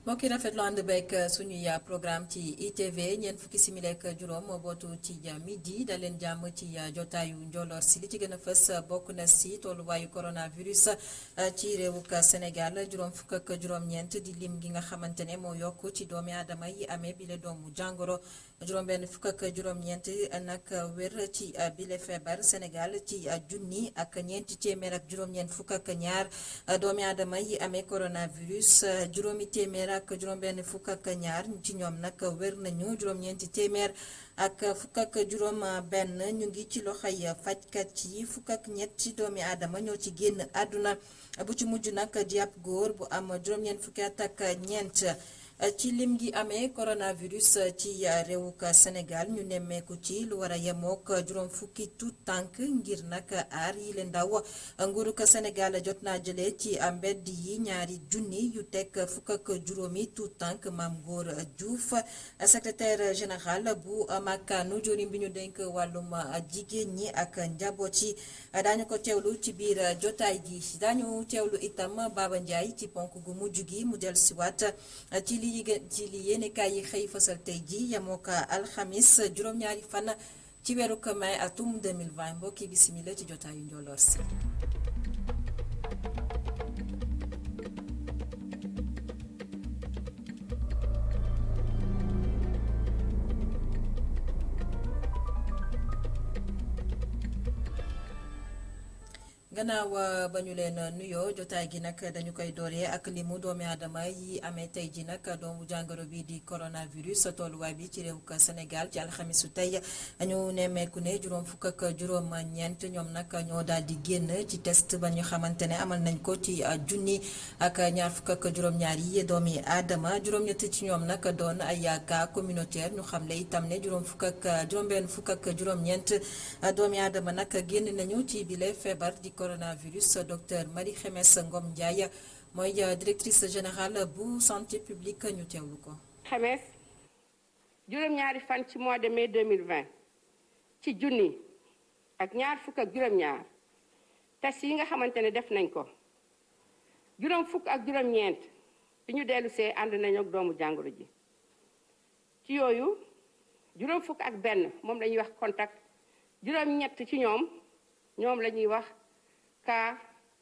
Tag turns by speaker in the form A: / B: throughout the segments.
A: mbokk yi rafetlu ànd beeg suñuy programme ci ITV ñeent fukki simili ak juróom bootu ci midi da leen jàmm ci jotaayu njolloor si li ci gën a fës bokk na si tolluwaayu coronavirus ci réewuk Sénégal juróom fukk ak juróom-ñeent di lim gi nga xamante ne moo yokk ci doomi aadama yi amee bile doomu jàngoro juróom benn fukk ak juróom-ñeent nag wér ci bile feebar Sénégal ci junni ak ñeenti téeméer ak juróom-ñeent fukk ak ñaar doomi aadama yi amee coronavirus juróomi téeméer ak juróom-benn fukk ak ñaar ci ñoom nag wér nañu juróom-ñeenti téeméer ak fukk ak juróom-benn ñu ngi ci loxoy fajkat yi fukk ak ñett ci doomi aadama ñoo ci génn àdduna bu ci mujj nag di ab góor bu am juróom-ñeent fukki at ak ñeent. ci lim gi amee coronavirus ci réewuk Sénégal ñu nemmeeku ci lu war a yemook juróom fukki tuut tànk ngir nag aar yi leen ndaw nguuruk Sénégal jot naa jëlee ci mbedd yi ñaari junni yu teg fukk ak juróomi tuut tànk Mame Gor Diouf secrétaire général bu makkaanu jëwriñ bi ñu dénk wàllum jigéen ñi ak njaboot yi daañu ko teewlu ci biir jotaay gi daañu teewlu itam Baba Ndiaye ci ponk gu mujj gi mu del siwaat ci li yéenekaay yi xëy fasal tey ji yemoo ko alxamis juróom-ñaari fan ci weeru mai atum 2020 mbokki bisimila ci jotaayu njolloor si gannaaw ba ñu leen nuyoo jotaay gi nag dañu koy dooree ak limu doomi aadama yi amee tey ji nag doomu jàngoro bi di coronavirus tolluwaay bi ci réewuk Sénégal ci alxamisu tey ñu nemmeeku ne juróom fukk ak juróom-ñeent ñoom nag ñoo daal di génn ci test ba ñu xamante ne amal nañ ko ci junni ak ñaar fukk ak juróom-ñaar yi doomi aadama juróom-ñett ci ñoom nag doon ay cas communautaire ñu xamle itam ne juróom-benn fukk ak juróom-ñeent doomi aadama nag génn nañu ci bile feebar di coronavirus docteur Marie Khemesse Ngom Ndiaye mooy directrice générale bu santé publique ñu teewlu ko.
B: Khemesse juróom-ñaari fan ci mois de mai 2020 ci junni ak ñaar fukk ak juróom-ñaar test yi nga xamante ne def nañ ko juróom fukk ak juróom-ñeent bi ñu dellu see ànd nañu ak doomu jàngoro ji ci yooyu juróom fukk ak benn moom la ñuy wax contact juróom-ñett ci ñoom la ñuy wax cas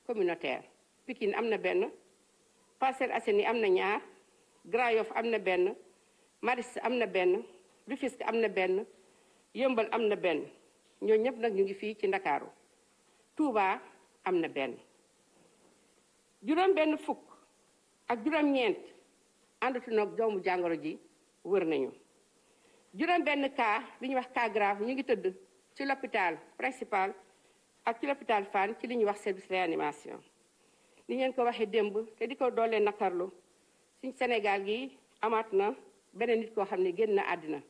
B: communautaire. Pikine am na benn Parcelles Assainies am na ñaar Grand Yoff am na benn Maristes am na benn Rufisque am na benn Yëmbal am na benn ñoo ñëpp nag ñu ngi fii ci Ndakaaru Touba am na benn juróom benn fukk ak juróom-ñeent àndatu nag doomu jàngoro ji wër nañu juróom benn cas li ñuy wax cas grave ñu ngi tëdd ci l'hôpital principal ak ci l'hôpital Fann ci li ñuy wax service réanimation ni ngeen ko waxee démb te di ko doolee nakarlu suñ Sénégal gi amaat na beneen nit koo xam ne génn na àddina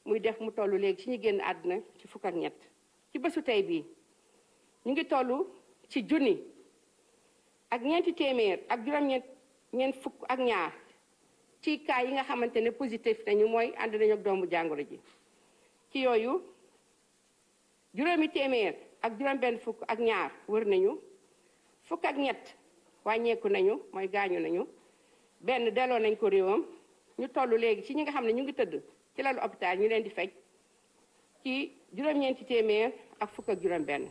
B: muy def mu toll léegi ci ñu génn àddina ci fukk ak ñett ci bésu tey bii ñu ngi toll ci junni ak ñeenti téeméer ak juróom-ñeent fukk ak ñaar ci cas yi nga xamante ne positif nañu mooy ànd nañu ak doomu jàngoro ji ci yooyu juróomi téeméer ak juróom-benn fukk ak ñaar wër nañu fukk ak ñett wàññeeku nañu mooy gaañu nañu benn delloo nañ ko réewam ñu toll léegi ci ñi nga xam ne ñu ngi tëdd ci lalu hôpital ñu leen di faj ci juróom-ñeenti téeméer ak fukk ak juróom-benn.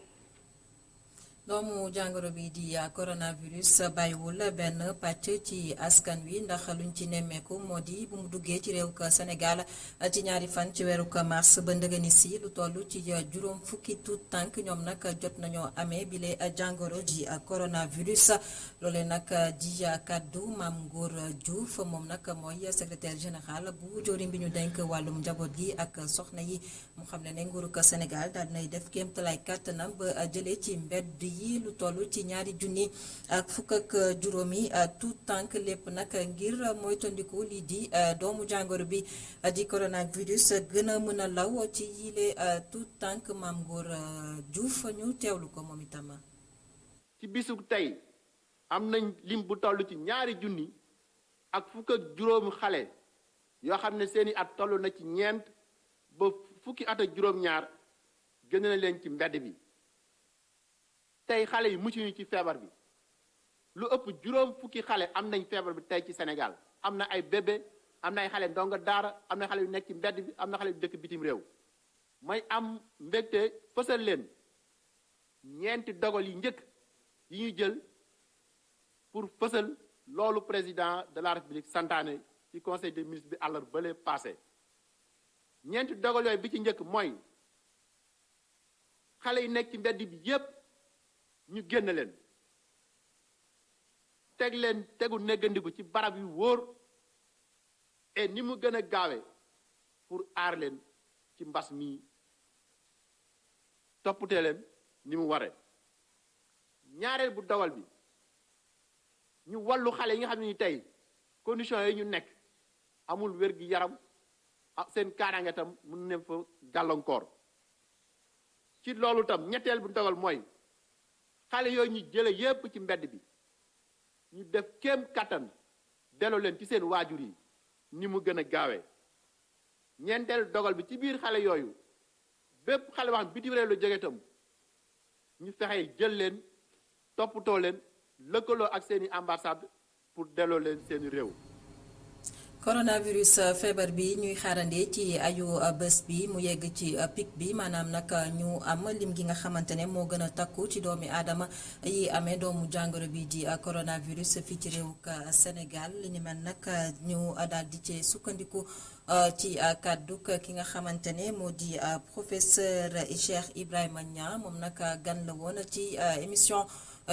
A: doomu jàngoro bi di coronavirus bàyyiwul benn pàcc ci askan wi ndax luñ ci nemmeeku moo di bu mu duggee ci réewuk Sénégal ci ñaari fan ci weeruk mars ba ndëgëni si lu toll ci juróom fukki tuut tànk ñoom nag jot nañoo amee bile jàngoro ji coronavirus loole nag di kaddu Mame Gor Diouf moom nag mooy secrétaire général bu jëwriñ bi ñu denk wàllum njaboot gi ak soxna yi mu xam ne nguuruk Sénégal daal dinay def kéemtalaay kàttanam ba jëlee ci mbedd yi lu toll ci ñaari junni ak fukk ak juróomi tout tànk lépp nag ngir moytandiku lii di doomu jàngoro bi di coronavirus gën a mën a law ci yile tout tànk Mame Gor Diouf ñu teewlu ko moom itam.
C: ci bisu tey am nañ lim bu toll ci ñaari junni ak fukk ak juróomi xale yoo xam ne seeni at toll na ci ñeent ba fukki at ak juróom-ñaar gën na leen ci mbedd bi. tey xale yi mucc ñu ci feebar bi lu ëpp juróom fukki xale am nañ feebar bi tey ci Sénégal am na ay bébé am na ay xale ndongo daara am na xale yu nekk ci mbedd bi am na xale yu dëkk bitim réew may am mbégte fësal leen ñeenti dogal yi njëkk yi ñu jël pour fësal loolu président de la république santaane ci conseil des ministres bi àllar bële passé ñeenti dogal yooyu bi ci njëkk mooy xale yi nekk ci mbedd bi yépp ñu génn leen tegu néggandiku ci barab yu wóor et ni mu gën a gaawe pour aar leen ci mbas mi toppatee leen ni mu waree ñaareel bu dogal bi ñu wallu xale yi nga xam ne ni tey conditions yi ñu nekk amul wér gi yaram seen kaaraange tam mun ne fa gàllankoor ci loolu tam ñetteel bu dogal mooy xale yooyu ñu jële yépp ci mbedd bi ñu def kéem kattan delloo leen ci seen waajur yi ni mu gën a gaawee ñeenteel dogal bi ci biir xale yooyu bépp xale wax bitim réew la jóge tam ñu fexe jël leen toppatoo leen lëkkaloo ak seeni ambassade pour delloo leen seeni réew.
A: coronavirus feebar bi ñuy xaarande ci ayu bés bi mu yegg ci pic bi maanaam nag ñu am lim gi nga xamante ne moo gën a takku ci doomi aadama yi amee doomu jàngoro bi di coronavirus fii ci réewuk Sénégal li ni mel nag ñu daal di ci sukkandiku ci kàdduk ki nga xamante ne moo di professeur Cheikh Ibrahima Niang moom nag gan la woon ci émission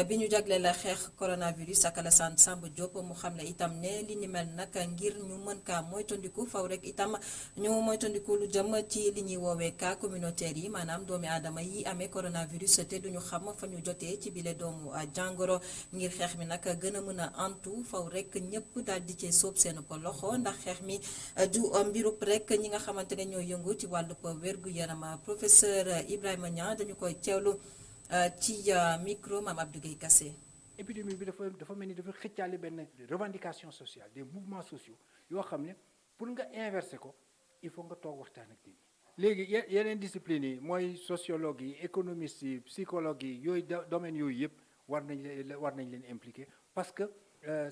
A: bi ñu jagleel la xeex coronavirus ak Alassane Samba Diop mu xam ne itam ne li ni mel nag ngir ñu mën kaa moytandiku faw rek itam ñu moytandiku lu jëm ci li ñuy woowee cas communautaire yi maanaam doomi aadama yi amee coronavirus te duñu xam fa ñu jotee ci bile doomu jàngoro ngir xeex mi nag gën a mën a antu faw rek ñëpp daal di cee sóob seen loxo ndax xeex mi du mbirub rek ñi nga xamante ne ñoo yëngu ci wàllu wérgu yaram professeur Ibrahima Niang dañu koy teewlu ci micro Mame Abdou Guèye Kassé.
D: épidémie bi dafa mel ni dafa xëccaale benn revendication sociale des mouvements sociaux yoo xam ne pour nga inverser ko il faut nga toog waxtaan ak nit ñi. léegi yeneen discipline yi mooy sociologue yi économiste yi psychologue yi yooyu domaine yooyu yëpp war nañ leen impliquer parce que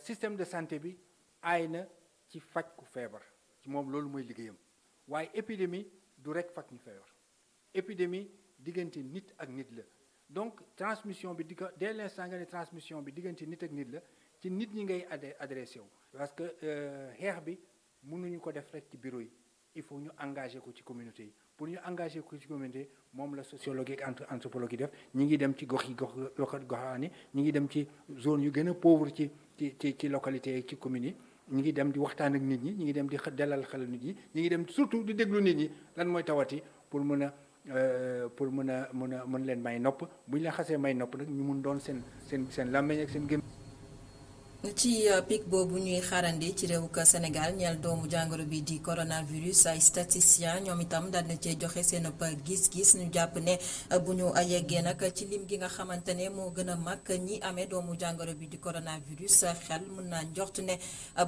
D: système de santé bi aay na ci faj ku feebar ci moom loolu mooy liggéeyam waaye épidémie du rek faj ñu feebar épidémie diggante nit ak nit la. donc transmission bi dès l'instant nga ne transmission bi diggante nit ak nit la ci nit ñi ngay adressé wu parce que xeex bi mënuñu ko def rek ci bureau yi il faut ñu engagé ko ci communauté yi pour ñu engagé ko ci communauté moom la sociologue ak anthropologue yi def ñi ngi dem ci goxaani ñi ngi dem ci zone yu gën a pauvre ci localité yi ci communes yi ñi ngi dem di waxtaan ak nit ñi ñi ngi dem di dalal xel nit ñi ñi ngi dem surtout di déglu nit ñi lan mooy tawati pour mën leen may nopp bu ñu la xasee may nopp nag ñu mun doon seen làmmeñ ak seen gém
A: ci pic boobu ñuy xaarandi ci réewuk Sénégal ñeel doomu jàngoro bi di coronavirus ay statisticiens ñoom itam daal na cee joxe seen gis-gis ñu jàpp ne bu ñu yeggee nag ci lim gi nga xamante ne moo gën a mag ñi amee doomu jàngoro bi di coronavirus xel mën naa njort ne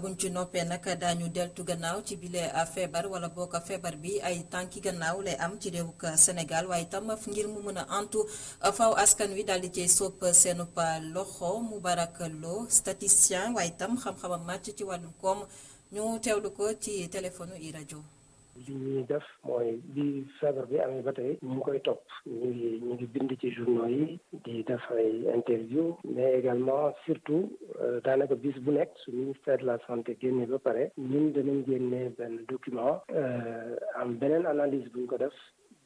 A: buñ ci noppee nag daañu deltu gannaaw ci bile feebar wala boo ko feebar bi ay tànki gannaaw lay am ci réewuk Sénégal waaye itam ngir mu mën a antu faw askan wi daal di cee sóob seenu loxo Moubarak Lo statisticien waaye itam xam-xamam màcc ci wàllum koom ñu teewlu ko ci téléphone i rajo.
E: li ñuy def mooy bi feebar bi amee ba tey ñu ngi koy topp ñu ngi bind ci journaux yi di def ay interview mais également surtout daanaka bis bu nekk su ministère de la santé génne ba pare ñun danañ génne benn document am beneen analyse bu ñu ko def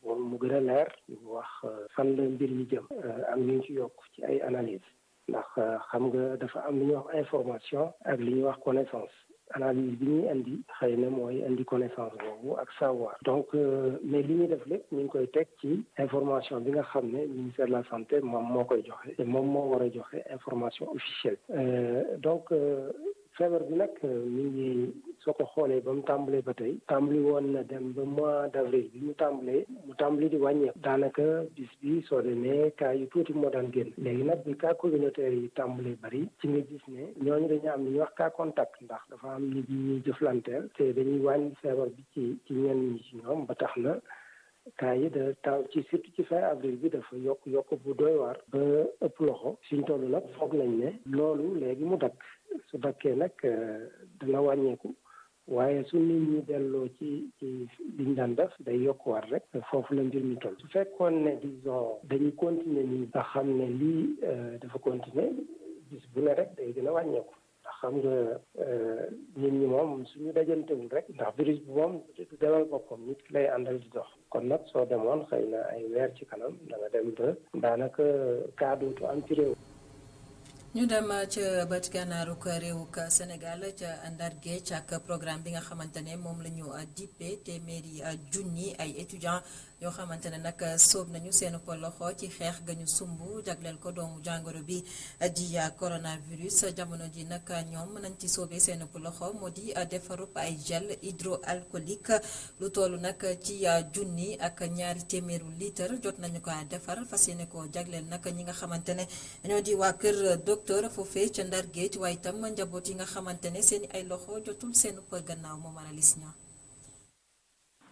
E: mu gën a leer wax fan la mbir yi jëm am ñu ci yokk ci ay analyse ndax xam nga dafa am lu ñuy wax information ak li ñuy wax connaissance analyse bi ñuy indi xëy na mooy indi connaissance boobu ak savoir donc mais li ñuy def lépp ñu ngi koy teg ci information bi nga xam ne ministère de la santé moom moo koy joxe te moom moo war a joxe information officielle donc feebar bi nag mi ngi soo ko xoolee ba mu tàmbalee ba tey tàmbali woon na dem ba mois d'avril bi mu tàmbali di wàññeeku daanaka bis bi soo demee cas yu tuuti moo daan génn léegi nag bi cas communautaire yi tàmbalee bari ci nga gis ne ñooñu dañu am li ñuy wax cas contact ndax dafa am nit ñi jëflanteel te dañuy wàññi feebar bi ci ñenn ñi ci ñoom ba tax na cas yi da taw ci surtout ci fin avril bi dafa yokk bu doy waar ba ëpp loxo suñ toll nag foog nañ ne loolu léegi mu dakk su fekkee nag dana wàññeeku waaye su nit ñi delloo ci liñ daan def day yokkuwaat rek foofu la mbir mi toll. su fekkoon ne disons dañuy continuer nii nga xam ne lii dafa continuer bis bu ne rek day gën a wàññeeku ndax xam nga nit ñi moom suñu dajantewul rek ndax virus bi moom du demal boppam nit ki lay àndal di dox kon nag soo demoon xëy na ay weer ci kanam da nga dem ba daanaka kaa dootu am ci réew.
A: ñu dem ca bët gànnaarug réewug Sénégal ca Ndar Géej ak programme bi nga xamante ne moom la ñu dippee téeméeri junni ay étudiants yoo xamante ne nag sóob nañu seen loxo ci xeex ga ñu sumb jagleel ko doomu jàngoro bi di coronavirus jamono ji nag ñoom nañ ci sóobee seen loxo moo di defarub ay gel hydroalcoolique lu toll nag ci junni ak ñaari téeméeru litre jot nañu ko defar fas yéene ko jagleel nag ñi nga xamante ne ñoo di waa kër docteur foofee ca Ndar Géej waaye itam njaboot yi nga xamante ne seen ay loxo jotul seen gannaaw moom analis ña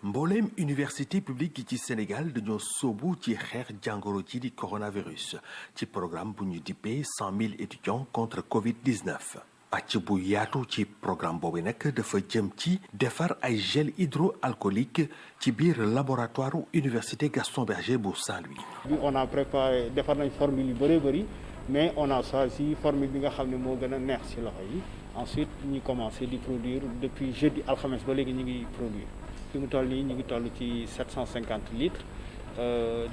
F: mbooleem université publique yi ci Sénégal dañoo sóobu ci xeex jàngoro ji di coronavirus ci programme bu ñu dippee 100 000 étudiants contre Covid-19 pàcc bu yaatu ci programme boobu nag dafa jëm ci defar ay gel hydroalcoolique ci biir laboratoire université Gaston Berger bu Saint-Louis.
G: bi on a préparé defar nañ formule yu bëree bëri mais on a choisi formule bi nga xam ne moo gën a neex ci loxo yi ensuite ñu commencé di produire depuis jeudi alxames ba léegi ñu ngi produire. fi mu toll nii ñu ngi toll ci 750 litres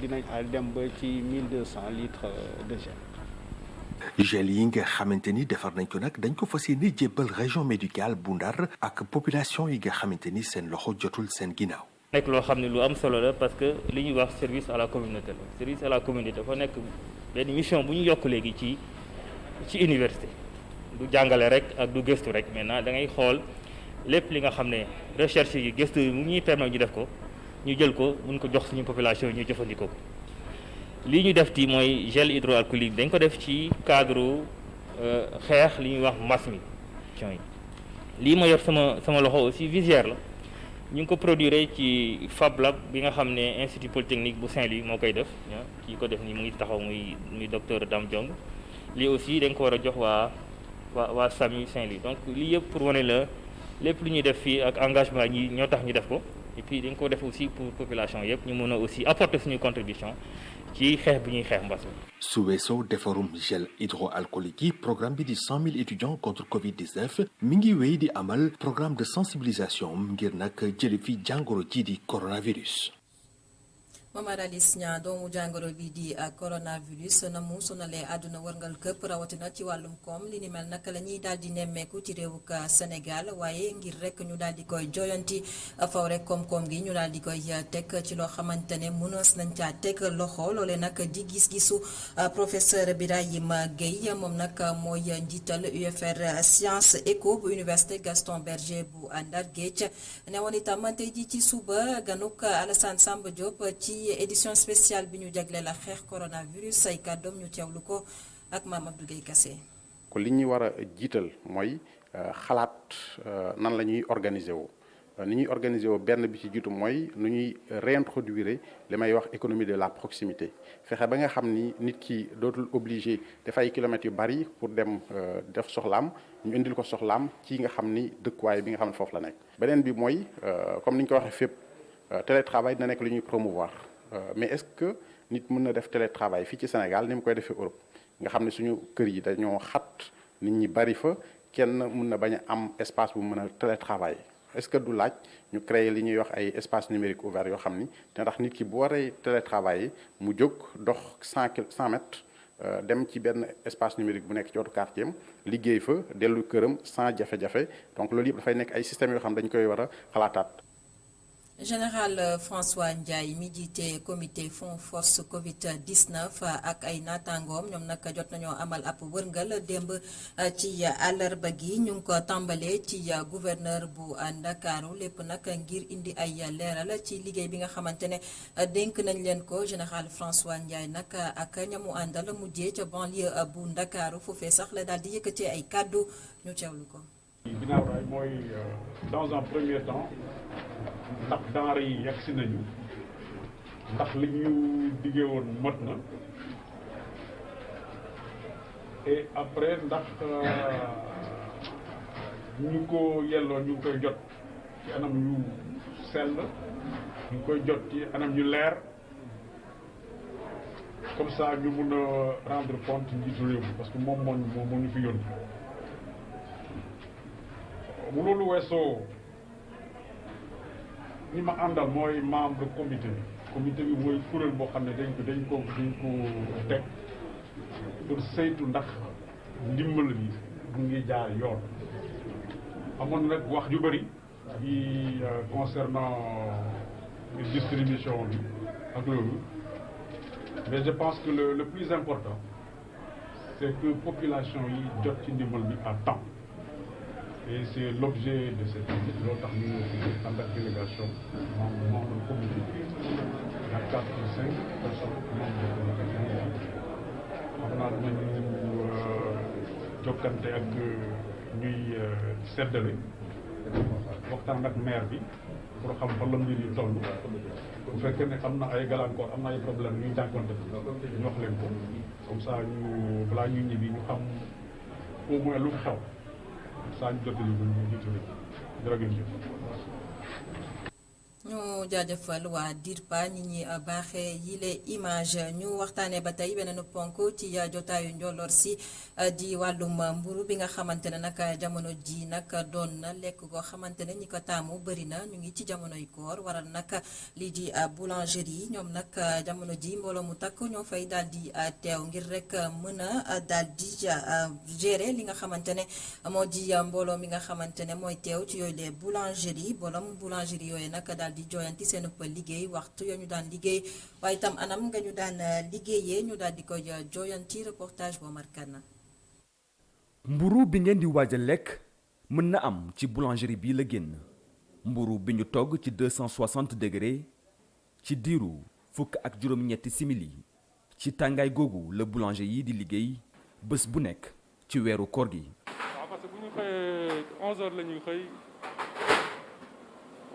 G: dinañ dem ba ci 1200 litres de gel.
F: gel yi nga xamante ni defar nañ ko nag dañ ko fas yéene jébbal région médicale bu Ndar ak population yi nga xamante ni seen loxo jotul seen ginnaaw.
H: nekk loo xam ne lu am solo la parce que li ñuy wax service à la communauté la service à la communauté dafa nekk benn mission bu ñu yokk léegi ci université du jàngale rek ak du gëstu rek maintenant da ngay xool. lépp li nga xam ne recherche yi gëstu yi mu ñuy permettre ñu def ko ñu jël ko mun ko jox suñu population yi ñu jëfandikoo ko lii ñu def ti mooy gel hydroalcoolique dañ ko def ci cadre xeex li ñuy wax mbas mi lii ma yor sama loxo aussi visière la ñu ngi ko produire ci Fab Lab bi nga xam ne institut polytechnique bu Saint-Louis moo koy def kii ko def nii mu ngi taxaw muy docteur Dame Diong lii aussi dañ ko war a jox waa SAMU Saint-Louis donc lii yëpp pour wane la lépp lu ñuy def fii ak engagement yi ñoo tax ñu def ko et puis dañ ko def aussi pour population yëpp ñu mën a aussi apporter suñu contribution ci xeex bi ñuy xeex mbas mi.
F: su weesoo defarum gel hydroalcoolique yi programme bi di 100 000 étudiants contre Covid-19 mi ngi wéy di amal programme de sensibilisation ngir nag jële fi jàngoro ji di coronavirus.
A: Momar Alice Niang doomu jàngoro bi di coronavirus na mu sonalee àdduna wërngal këpp rawatina ci wàllum koom li ni mel nag la ñuy daal di nemmeeku ci réewuk Sénégal waaye ngir rek ñu daal di koy joyanti faw rek koom-koom gi ñu daal di koy teg ci loo xamante ne mënees nañ caa teg loxo loole nag di gis-gisu professeur Birahima Gueye moom nag mooy njiital UFR Science Éco bu université Gaston Berger bu Ndar Géej ne woon itam tey ji ci suba ganuk Alassane Samba Diop ci édition spéciale bi ñu jagleel la xeex coronavirus say kàddoom ñu teewlu ko ak Mame Abdou Gueye Kassé.
I: ko li ñuy war a jiital mooy xalaat nan la ñuy organiser woo ni ñuy organiser woo benn bi ci jiitu mooy nu ñuy réintroduire li may wax économie de la proximité fexe ba nga xam ni nit ki dootul obligé def ay kilomètres yu bari pour dem def soxlaam ñu indil ko soxlaam ci nga xam ni dëkkuwaay bi nga xam ne foofu la nekk. beneen bi mooy comme ni ñu ko waxee fépp télétravail dina nekk lu ñuy promouvoir. Mais est-ce que nit mën na def télétravail fii ci Sénégal ni mu koy defee Europe nga xam ne suñu kër yi dañoo xat nit ñi bari fa kenn mën na bañ a am espace bu mën a télétravail est-ce que du laaj ñu créer li ñuy wax ay espace numérique ouvert yoo xam ni te ndax nit ki bu waree télétravailler mu jóg dox 100 mètres dem ci benn espace numérique bu nekk ci wetu quartier am liggéey fa dellu këram sans jafe-jafe donc loolu yëpp dafay nekk ay systèmes yoo xam dañu koy war a xalaataat.
A: Général François Ndiaye mi jiite comité Fonds Force Covid-19 ak ay naataangoom ñoom nag jot nañoo amal ab wërngal démb ci àllarba gi ñu ngi ko tàmbalee ci gouverneur bu Ndakaaru lépp nag ngir indi ay leeral ci liggéey bi nga xamante ne dénk nañ leen ko général François Ndiaye nag ak ñamu àndal mujjee ca banlieue bu Ndakaaru foofee sax la daal di yëkkatee ay kàddu ñu teewlu ko.
J: ginnaaw raay mooy dans un premier temps ndax denrée yi yegg si nañu ndax li ñu diggee woon mot na et après ndax ñu ko yelloo ñu ngi koy jot ci anam yu sell ñu ngi koy jot ci anam yu leer comme ça ñu mun a rendre compte njiitu réew mi parce que moom moo ñu fi yónni bu loolu weesoo ñi ma àndal mooy membre comité bi mooy kuréel boo xam ne dañ ko teg pour saytu ndax ndimbal bi mu ngi jaar yoon amoon nag wax ju bëri yi concernant distribution bi ak loolu mais je pense que le plus important c'est que population yi jot ci ndimbal bi à temps et c'est l'objet de cette visite loolu tax ñu ànd ak délégation membre comité ak 4 ou 5 personnes membres de comité xam naa dinañu jokkante ak ñuy seddale waxtaan ak maire bi pour xam fan la mbir yi toll bu fekkee ne am na ay gàllankoor am na ay problème ñuy jànkonte ñu wax leen ko comme ça ñu balaa ñuy ñibbi ñu xam au moins lu xew saa ñu jottali ñu jiitu jërë ngeen jëf.
A: ñu jaajëfal waa DIRPA ñi ñi baaxee yile image ñu waxtaanee ba tey beneen ponk ci jotaayu njolloor si di wàllum mburu bi nga xamante ne nag jamono ji nag doon na lekk goo xamante ne ñi ko taamu bëri na ñu ngi ci jamonoy koor waral nag lii di boulangerie ñoom nag jamono ji mbooloo mu takk ñoo fay daal di teew ngir rek mën a daal di gérer li nga xamante ne moo di mbooloo mi nga xamante ne mooy teew ci yooyu les boulangerie bolom boulangerie yooyu nag daal di joyanti seen liggéey waxtu ya ñu daan liggéey waaye itam anam nga ñu daan liggéeyee ñu daal di koy joyanti reportage bu Omar Kane.
K: mburu bi ngeen di waaj a lekk mën na am ci boulangerie bii la génn mburu bi ñu togg ci 260 degré ci diiru fukk ak juróom-ñetti simili ci tàngaay googu la boulanger yi di liggéey bés bu nekk ci weeru koor gi.
L: waaw parce que bu ñu xëyee 11h la ñuy xëy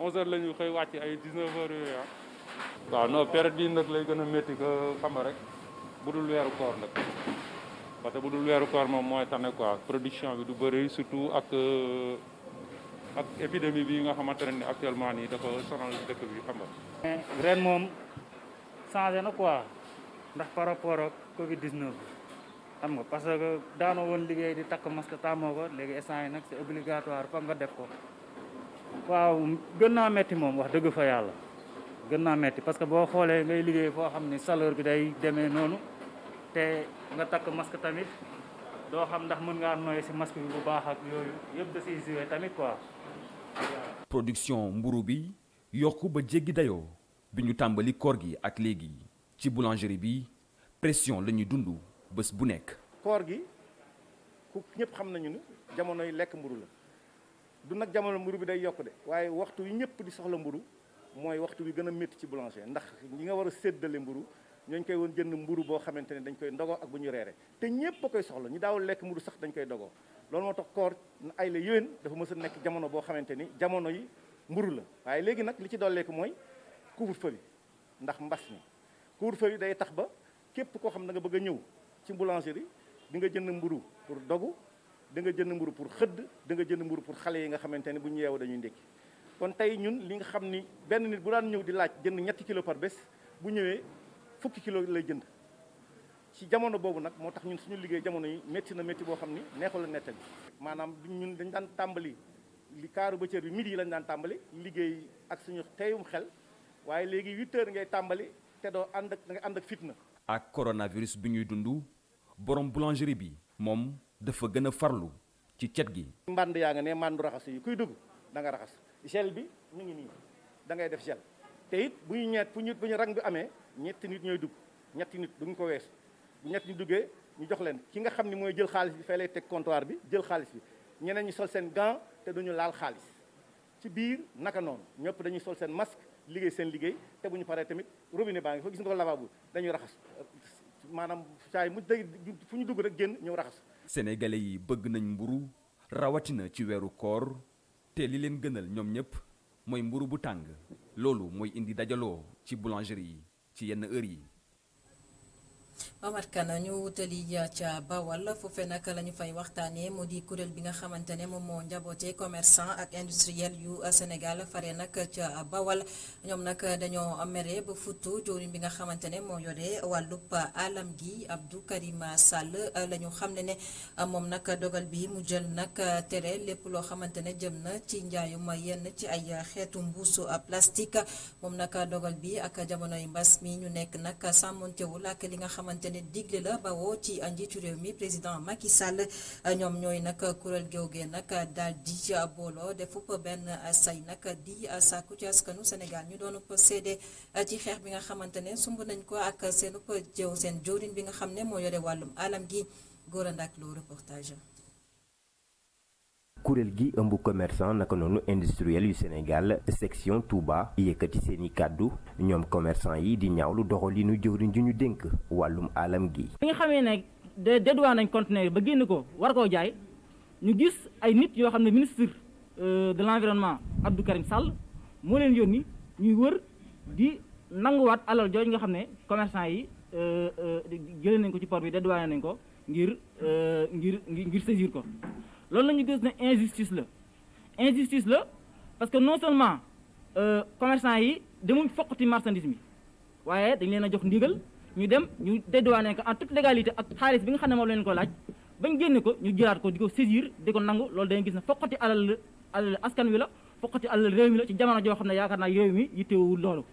L: 11h la ñuy xëy wàcc ay 19h yooyu ah. waaw non période bii nag lay gën a métti que xam nga rek bu dul weeru koor nag parce que bu dul weeru koor moom mooy tane quoi production bi du bëri surtout ak épidémie bi nga xamante ne ni actuellement nii dafa sonal dëkk bi xam nga.
M: ren moom changé na quoi ndax par rapport ak Covid 19 bi xam nga parce que daanoo woon liggéey di takk masque tàmmoo ko léegi instant yi nag c'est obligatoire foog nga def ko. waaw gën naa metti moom wax dëgg fa yàlla gën naa metti parce que boo xoolee ngay liggéey foo xam ni chaleur bi day demee noonu te nga takk masque tamit doo xam ndax mën ngaa noyyi ci masque bi bu baax ak yooyu yëpp da ciy joué tamit quoi.
K: production mburu bi yokku ba jéggi dayoo bi ñu tàmbali koor gi ak léegi ci boulangerie bi pression la ñuy dund bés bu nekk.
N: koor gi ku ñëpp xam nañu ni jamonoy lekk mburu la. du nag jamono mburu bi day yokk de waaye waxtu wi ñëpp di soxla mburu mooy waxtu wi gën a métti ci boulanger ndax ñi nga war a séddale mburu ñooñu koy woon jënd mburu boo xamante ne dañ koy ndogoo ak bu ñu reere te ñëpp a koy soxla ñu daawul lekk mburu sax dañ koy dogoo loolu moo tax koor ay la yéwén dafa mës a nekk jamono boo xamante ni jamono yi mburu la waaye léegi nag li ci dolleeku mooy couvre-feu bi ndax mbas mi couvre-feu bi day tax ba képp koo xam da nga bëgg a ñëw ci boulangerie di nga jënd mburu pour dogu da nga jënd mburu pour xëdd da nga jënd mburu pour xale yi nga xamante ne bu ñu yeewu dañuy ndékki kon tey ñun li nga xam ni benn nit bu daan ñëw di laaj jënd 3 kilos par bés bu ñëwee fukki kilos lay jënd ci jamono boobu nag moo tax ñun suñu liggéey jamono yi métti na métti boo xam ni neexul la nettali maanaam ñun dañ daan tàmbali li kaaru bëccëg bi midi lañ daan tàmbali liggéey ak suñu teyum xel waaye léegi 8 heures ngay tàmbali te doo ànd ak da nga ànd ak fitna.
K: ak coronavirus bi ñuy dund borom boulangerie bi moom dafa gën a farlu ci cet gi.
N: mbànd yaa nga ne mbàndu raxas yi kuy dugg da nga raxas gel bi mu ngi nii da ngay def gel te it bu ñu rang bi amee ñetti nit ñooy dugg ñetti nit duñ ko weesu bu ñetti nit duggee ñu jox leen ki nga xam ni mooy jël xaalis bi fay lay teg comptoir bi jël xaalis bi ñeneen ñi sol seen gant te duñu laal xaalis ci biir naka noonu ñëpp dañuy sol seen masque liggéey seen liggéey te bu ñu paree tamit robinet baa ngi fa gis nga ko lavabo dañuy raxas maanaam saa yi mu day fu ñu dugg rek génn ñëw raxas.
K: sénégalais yi bëgg nañ mburu rawatina ci weeru koor te li leen gënal ñoom ñëpp mooy mburu bu tàng loolu mooy indi dajaloo ci boulangerie yi ci yenn heure yi.
A: Omar Kane ñu wutali ca Bawal foofee nag la ñu fay waxtaanee mu di kuréel bi nga xamante ne moom moo njaboote commerçant ak industriel yu Sénégal fare nag ca Bawal ñoom nag dañoo mere ba futtu jëwriñ bi nga xamante ne moo yore wàllub alam gi Abdou Karim Sall la ñu xam ne moom nag dogal bi mu jël nag tere lépp loo xamante ne jëm na ci njaayum yenn ci ay xeetu mbuusu plastique moom nag dogal bi ak jamonoy mbas mi ñu nekk nag sàmmontewul ak li nga xamante ne digle la bawoo ci njiitu réew mi président Macky Sall ñoom ñooy nag kuréel googee nag daal di booloo defup benn say nag di sàkku ci askanu Sénégal ñu doon seede ci xeex bi nga xamante ne sumb nañ ko ak seen jëwriñ bi nga xam ne moo yore wàllum alam gi góor a ndak loo reportage.
O: kuréel gi ëmb commerçant naka noonu industriel yu Sénégal section Touba yëkkati seeni kàddu ñoom commerçant yi di ñaawlu doxalinu jëwriñ ji ñu dénk wàllum alam gi.
P: bi nga xamee ne dédouane nañ conteneur ba génn ko war koo jaay ñu gis ay nit yoo xam ne ministre de l'environnement Abdou Karim Sall moo leen yónni ñuy wër di nanguwaat alal jooju nga xam ne commerçant yi jëlee nañ ko ci port bi dédouane nañ ko ngir saisir ko. loolu la ñu gis ne injustice la parce que non seulement commerçant yi demuñ foqati marchandise mi waaye dañ leen a jox ndigal ñu dem ñu dédouané ko en toute légalité ak xaalis bi nga xam ne moom leen ko laaj bañ génne ko ñu jëlaat ko di ko saisir di ko nangu loolu dañuy gis ne foqati alal askan wi la foqati alal réew mi la ci jamono joo xam ne yaakaar naa réew mi yittewul loolu.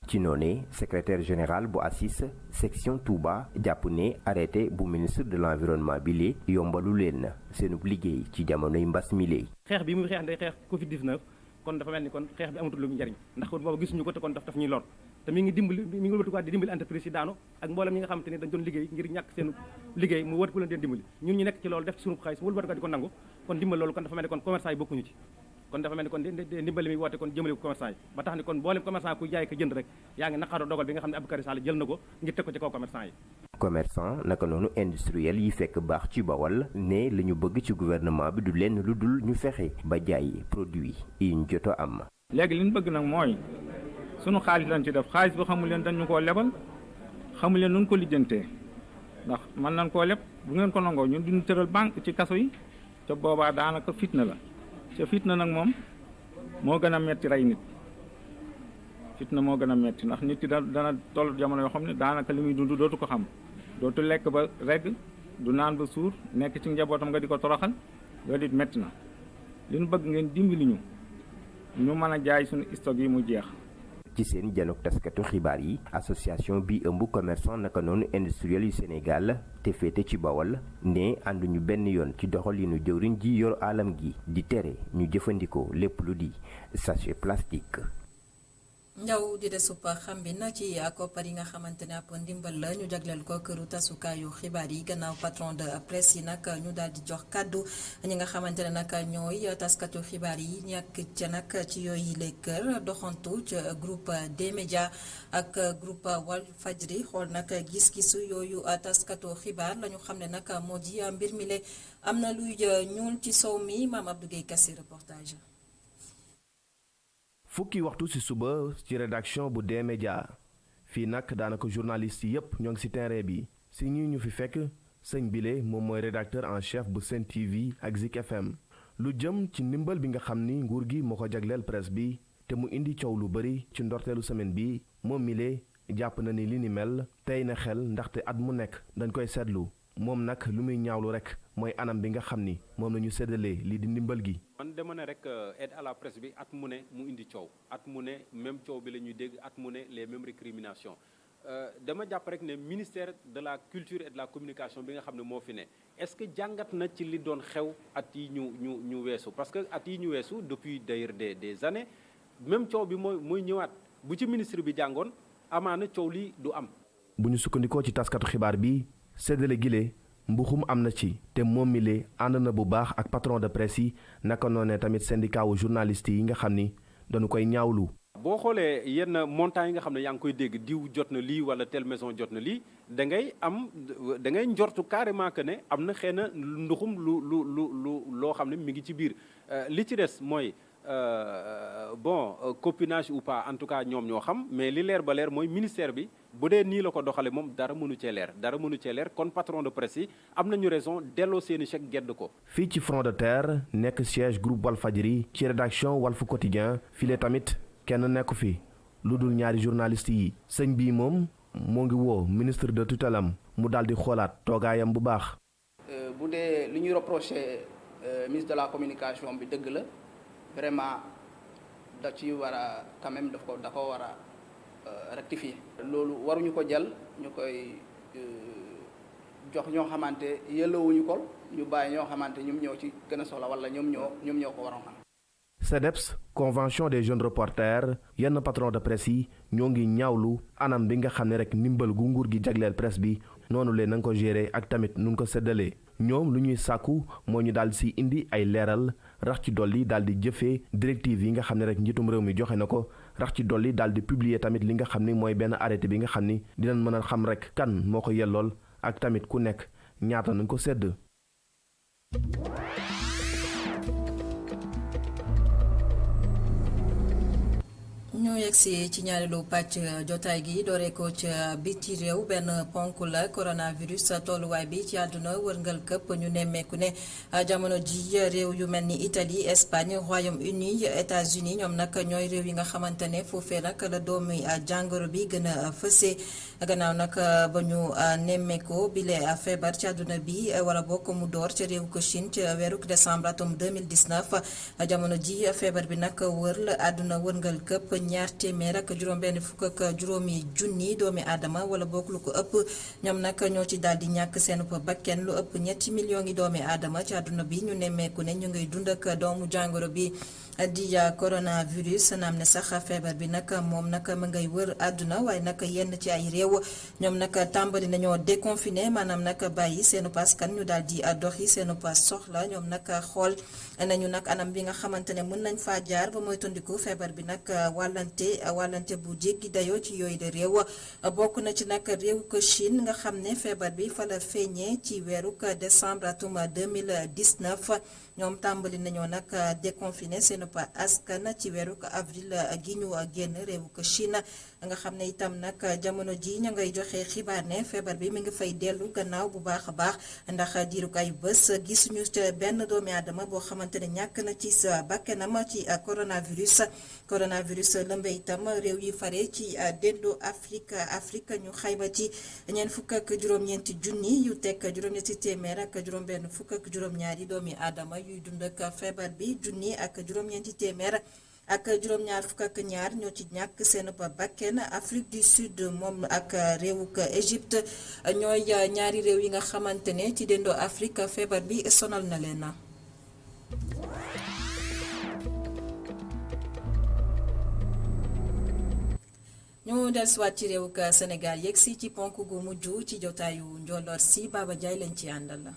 O: ci noonee secrétaire général bu ACIS section Touba jàpp ne arrêté bu ministre de l'environnement bi lee yombalu leen seenub liggéey ci jamonoy mbas mi lee.
Q: xeex bi muy xeex day xeex Covid 19 kon dafa mel ni kon xeex bi amatul lu mu njariñ ndax kon boobu gisuñu ko te kon daf ñuy lor te mi ngi wëlbatikuwaat di dimbali entreprise yi daanu ak mboolem ñi nga xamante ni dañ doon liggéey ngir ñàkk seen liggéey mu wër ku leen dimbali ñun ñu nekk ci loolu def ci sunu xaalis mu wëlbatikuwaat di ko nangu kon dimbal loolu kon dafa mel ni kon commerçant yi bokkuñu ci kon dafa mel ni kon ndimbali mi woote kon jëmale ko commerçant yi ba tax ni kon mboolem commerçant ku jaay ko jënd rek yaa ngi naqaru dogal bi nga xam ne Abdou Karim Sall jël na ko ngir teg ko ci kaw commerçant yi.
O: commerçant naka noonu industriel yi fekk baax ci Bawal ne li ñu bëgg ci gouvernement bi du leen lu dul ñu fexe ba jaay produit yi ñu jot a am.
R: léegi li ñu bëgg nag mooy sunu xaalis lañ ci def xaalis bi xamul leen dañu koo lebal xamul leen nun ko lijjantee ndax mën nañ koo leb bu ngeen ko nangoo ñun duñu tëral banque ci kaso yi te boobaa daanaka fitna la. ca fitna nag moom moo gën a metti rey nit fitna moo gën a metti ndax nit ki dana toll jamono yoo xam ne daanaka li muy dund dootu ko xam dootu lekk ba regg du naan ba suur nekk ci njabootam nga di ko toroxal loolu it metti na li ñu bëgg ngeen dimbali ñu mën a jaay suñu stock yi mu jeex.
O: ci seen janok taskatu xibaar yi association bi ëmb commerçant naka noonu industriel yu Sénégal te féete ci Bawal ne ànduñu benn yoon ci doxalinu jëwriñ ji yor alam gi di tere ñu jëfandikoo lépp lu di sachet plastique.
A: Njaw di desub xambin ci koppar yi nga xamante ne ab ndimbal la ñu jagleel ko këru tasukaayu xibaar yi gannaaw patron de presse yi nag ñu daal di jox kàddu ñi nga xamante ne nag ñooy taskatu xibaar yi ñàkk ca nag ci yooyu les kër doxantu ca groupe D-Média ak groupe Walfadjri xool nag gis-gisu yooyu taskatu xibaar la ñu xam ne nag moo di mbir mi le am na luy ñuul ci sow mi Maam Abdou Guèye Kassi reportage.
S: fukki waxtu ci suba ci rédaction bu D-Média fii nag daanaka journaliste yépp ñoo ngi ci terrain bi ci ñi ñu fi fekk sëñ bile moom mooy rédacteur en chef bu Sen TV ak Zik FM lu jëm ci ndimbal bi nga xam ni nguur gi moo ko jagleel presse bi te mu indi coow lu bari ci ndorteelu semaine bi moom mile jàpp na ni li ni mel tey na xel ndaxte at mu nekk dañ koy seetlu moom nag lu muy ñaawlu rek mooy anam bi nga xam ni moom la ñu séddalee lii di ndimbal gi.
T: man dama ne rek aide à la presse bi at mu ne mu indi coow at mu ne même coow bi la ñuy dégg at mu ne les mêmes récriminations dama jàpp rek ne ministère de la culture et de la communication bi nga xam ne moo fi ne est-ce que jàngat na ci li doon xew at yi ñu weesu parce que at yi ñu weesu depuis d'ailleurs des années même coow bi mooy ñëwaat bu ci ministre bi jàngoon amaana coow li du am.
S: bu ñu sukkandikoo ci taskatu xibaar bi séddale gile mbuxum am na ci te moom mi lee ànd na bu baax ak patron de presse yi naka noonee tamit syndicat wu journaliste yi nga xam ni dañu koy ñaawlu.
T: boo xoolee yenn montant yi nga xam ne yaa ngi koy dégg diw jot na lii wala telle maison jot na lii da ngay njortu carrément que ne am na xëy na nduxum loo xam ne mi ngi ci biir li ci des mooy copinage ou pas en tout cas ñoom ñoo xam mais li leer ba leer mooy ministère bi bu dee nii la ko doxale moom dara mënu cee leer kon patron de presse yi am nañu raison delloo seeni chèque gedd ko.
S: fii ci front de terre nekk siège groupe Walfadjri ci rédaction Walf Quotidien file tamit kenn nekku fi lu dul ñaari journaliste yi sëñ bii moom moo ngi woo ministre de tutelle am mu daal di xoolaat toogaayam bu baax.
U: bu dee li ñuy reproché ministre de la communication bi dëgg la vraiment da ci war a quand même da ko war a rectifier. loolu waruñu ko jël ñu koy jox ñoo xamante yellowuñu ko ñu bàyyi ñoo xamante ñoom ñoo ci gën a soxla wala ñoom ñoo ko waroon xam.
S: CDEPS convention des jeunes reporters yenn patron de presse yi ñoo ngi ñaawlu anam bi nga xam ne rek ndimbal gu nguur gi jagleel presse bi noonu leen na nga ko gérer ak tamit nu ko séddalee ñoom lu ñuy sàkku moo ñu daal si indi ay leeral rax ci dolli daal di jëfee directive yi nga xam ne rek njiitum réew mi joxe na ko rax ci dolli daal di publier tamit li nga xam ni mooy benn arrêté bi nga xam ni dinañ mën a xam rek kan moo ko yellool ak tamit ku nekk ñaata nañ ko sédd.
A: ñoo yegsi ci ñaareelu pàcc jotaay gi dooree ko ca biti réew benn ponk la coronavirus tolluwaay bi ci àdduna wërngal këpp ñu nemmeeku ne jamono ji réew yu mel ni Italie Espagne Royaume-Uni États-Unis ñoom nag ñooy réew yi nga xamante ne foofee nag la doomi jàngoro bi gën a fësee gannaaw nag ba ñu nemmeekoo bile feebar ci àdduna bi wala bokk mu door ca réew ko Chine ca weeru décembre atum 2019 jamono ji feebar bi nag wër la àdduna wërngal këpp ñaar téeméer ak juróom-benn fukk ak juróomi junni doomi aadama wala bokk lu ko ëpp ñoom nag ñoo ci daal di ñàkk seen bakken lu ëpp 7 millions yi doomi aadama ci àdduna bi ñu nemmeeku ne ñu ngay dund ak doomu jàngoro bi di coronavirus naam ne sax feebar bi nag moom nag ma ngay wër àdduna waaye nag yenn ci ay réew ñoom nag tàmbali nañoo déconfiné maanaam nag bàyyi seenu paskan ñu daal di doxi seenu pas soxla ñoom nag xool nañu nag anam bi nga xamante ne mën nañ faa jaar ba mooy tondiku feebar bi nag wàllante bu jéggi dayoo ci yooyu de réew bokk na ci nag réew ko Chine nga xam ne feebar bi fa la feeñee ci weeru décembre atum 2019 ñoom tàmbali nañoo nag déconfiné seenu pa askan ci weeru avril gi ñu génn réewu ko Chine nga xam ne itam nag jamono ji ña ngay joxe xibaar ne feebar bi mi ngi fay dellu gannaaw bu baax a baax ndax diiru ay bés gisuñu benn doomi aadama boo xamante ne ñàkk na ci sa bakkanam ci coronavirus lëmbe itam réew yi fare ci déndu Afrique ñu xayma ci ñeent fukk ak juróom-ñeenti junni yu teg juróom-ñetti téeméer ak juróom-benn fukk ak juróom-ñaari doomi aadama yuy dund ak feebar bi junni ak juróom-ñeenti téeméer ak juróom-ñaar fukk ak ñaar ñoo ci ñàkk seen bakken Afrique du Sud moom ak réewuk Égypte ñooy ñaari réew yi nga xamante ne ci déndoo Afrique feebar bi sonal na leen. ñu dellusiwaat ci réewuk Sénégal yegg si ci ponk gu mujj ci jotaayu njolloor si Baba Jaay lañ ci àndal la.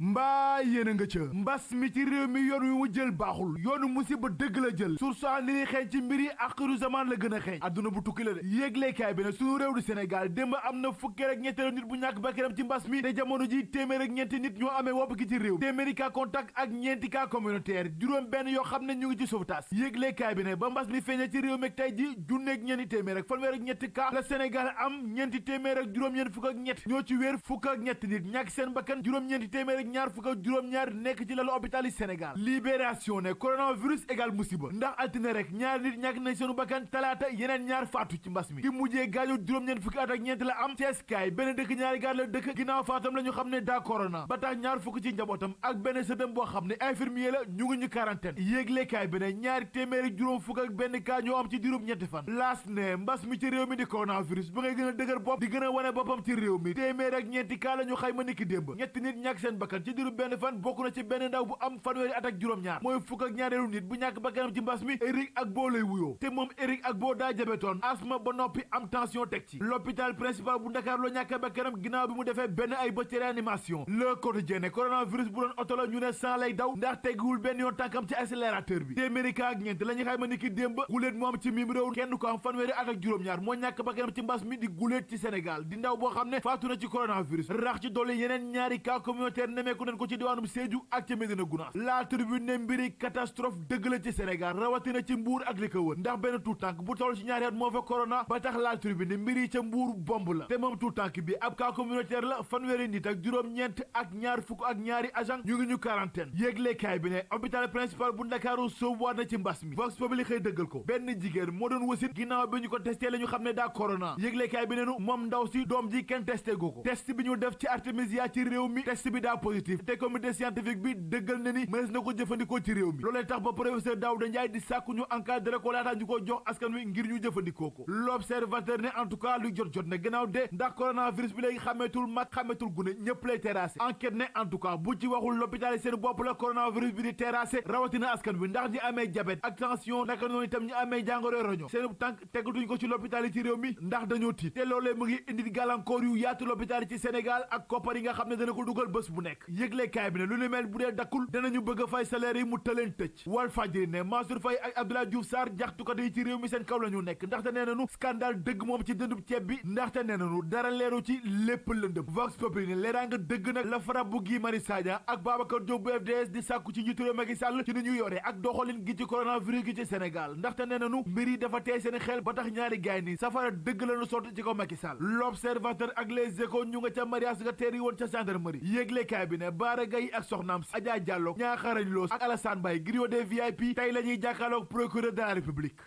V: mbaa yéen a nga ca mbas mi ci réew mi yoon wi mu jël baaxul yoonu musiba dëgg la jël sursa li ñuy xeeñ ci mbiri axiru zaman la gën a xeeñ adduna bu tukki la de yéeglekaay bi ne suñu réew du Sénégal démb am na fukki rek ñetteelu nit bu ñàkk bakkanam ci mbas mi te jamono ji téeméer ak ñeenti nit ñoo amee wopp gi ci réew téeméeri cas contact ak ñeenti cas communautaire juróom benn yoo xam ne ñu ngi ci sauvetage yéeglekaay bi ne ba mbas mi feeñee ci réew mi tey ji junneeg ñeenti téeméer ak fanweer ak ñetti cas la Sénégal am ñeenti téeméer ak juróom-ñeent fukk ak ñett ñoo ci wéer fukk ak ñetti nit ñàkk seen bakkan juróom-ñeenti téeméer ak ñaar fukk ak juróom-ñaar nekk ci lalu hôpital yi Sénégal libération ne coronavirus égal musiba ndax altine rek ñaar nit ñàkk nañ seenu bakkan talaata yeneen ñaar faatu ci mbas mi ki mujjee gaañu juróom-ñeent fukki at ak ñeent la am Ceeskaay benn dëkk ñaari gaar la dëkk ginnaaw faatam la ñu xam ne daa corona ba tax ñaar fukk ci njabootam ak benn sëdëm boo xam ne infirmier la ñu ngi ñu quarantaine yéeglekaay bi ne ñaari téeméeri juróom fukk ak benn cas ñoo am ci diirub ñetti fan laas ne mbas mi ci réew mi di coronavirus ba ngay gën a dëgër bopp di gën a wane boppam ci réew mi téeméer ak ñeenti cas la ñu xayma niki démb ñetti nit ñàkk seen bakkan ci diirub benn fan bokk na ci benn ndaw bu am fanweeri at ak juróom-ñaar mooy fukk ak ñaareelu nit bu ñàkk bakkanam ci mbas mi Eric Agbo lay wuyoo te moom Eric Agbo daa jabetoon asma ba noppi am tension teg ci l'hôpital principal bu Ndakaar loo ñàkk bakkanam ginnaaw bi mu defee benn ay bët ci réanimation Le Quotidien ne coronavirus bu doon oto la ñu ne 100 lay daw ndax tegguwul benn yoon tànkam ci accélérateur bi téeméeri cas ak ñeent la ñu xayma ni ki démb guléet mu am ci mim réew kenn ko am fanweeri at ak juróom-ñaar moo ñàkk bakkanam ci mbas mi di guléet ci Sénégal di ndaw boo xam ne faatu na ci coronavirus rax ci dolli yeneen ñaari cas communautaire nemeeku nañ ko ci diwaanum Sédhiou ak ca Médina Gounass La Tribune ne mbiri catastrophe dëgg la ci Sénégal rawatina ci Mbuur ak li ko wër ndax benn tuutànk bu toll ci ñaari at moo fa corona ba tax La Tribune ne mbiri ca Mbuur bomb la te moom tuutànk bi ab cas communautaire la fanweeri nit ak juróom-ñeent ak ñaar fukk ak ñaari agent ñu ngi ñu quarantaine yéeglekaay bi ne hôpital principal bu Ndakaaru soobuwaat na ci mbas mi Vox Populi xëy dëggal ko benn jigéen moo doon wasit ginnaaw bi ñu ko testé la ñu xam ne daa corona yéeglekaay bi neenu moom ndaw si doom ji kenn testé gu ko test bi ñu def ci Artemisia ci réew mi test bi daa positif te comité scientifique bi dëggal na ni mënees na ko jëfandikoo ci réew mi loolee tax ba professeur Daouda Ndiaye di sàkku ñu encadré ko laata ñu ko jox askan wi ngir ñu jëfandikoo ko l'observateur ne en tout cas lu jot na gannaaw de ndax coronavirus bi léegi xàmmeetul mag xàmmeetul gune ñëpp lay terrassé enquête ne en tout cas bu ci waxul l'hôpital yi seen bopp la coronavirus bi di terrassé rawatina askan wi ndax ñi amee diabète ak tension naka noonu itam ñi amee jàngoro roño seen tànk teggatuñ ko ci l'hôpital yi ci réew mi ndax dañoo tiit te loolee mu ngi indi gàllankoor yu yaatu l'hôpital yi ci Sénégal ak koppar yi nga xam ne dana ko dugal bés bu nekk yëglekaay bi ne lu ni mel bu dee dakkul danañu bëgg a fay salaire yi mu tëleen tëj Walf Fadjri ne Mansour Faye ak Abdoulaye Diouf Sarr jaxtukat yi ci réew mi seen kaw la ñu nekk ndaxte nee nañu scandale dëgg moom ci dëndub ceeb bi ndaxte nee nañu dara leeru ci lépp lëndëm Vox Populi ne leeraa nga dëgg nag la farab bu Guy Marius Sagna ak Babacar Diop bu FDS di sàkku ci njiitu réew Macky Sall ci ni ñu yore ak doxalin gi ci coronavirus gi ci Sénégal ndaxte nee nañu mbir yi dafa tey seen xel ba tax ñaari gaay ni safara dëgg lañu sotti ci ko Macky Sall l'Observateur ak Les Échos ñu nga ca mariage nga teer yi woon ca gendarmerie yéeglekaay bi ne Bara Gaye ak soxnaam Adja Diallo ñaaxarañ loos ak Alassane Mbaye griot des VIP tey la ñuy jàkkaarloog procureur de la République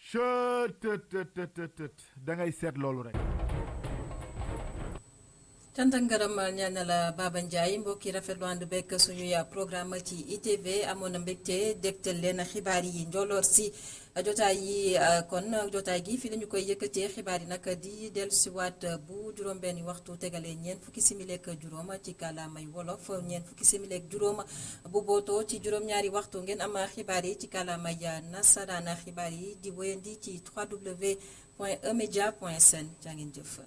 V: da ngay seet loolu rek
A: cant ak ngërëm ñaan na la Baba Ndiaye mbokk yi rafetlu ànd bekk suñuy programme ci ITV amoon na mbégte dégtal leen xibaar yi njoloor si jotaay yi kon jotaay gi fii la ñu koy yëkkatee xibaar yi nag di dellusiwaat bu juróom-benni waxtu tegalee ñeent fukki simili ak juróom ci kàllaamay wolof ñeent fukki simili ak juróom bu bootoo ci juróom-ñaari waxtu ngeen am xibaar yi ci kàllaamay nasaraan xibaar yi di wéyandi ci www.emedia.sn jaa ngeen jëf.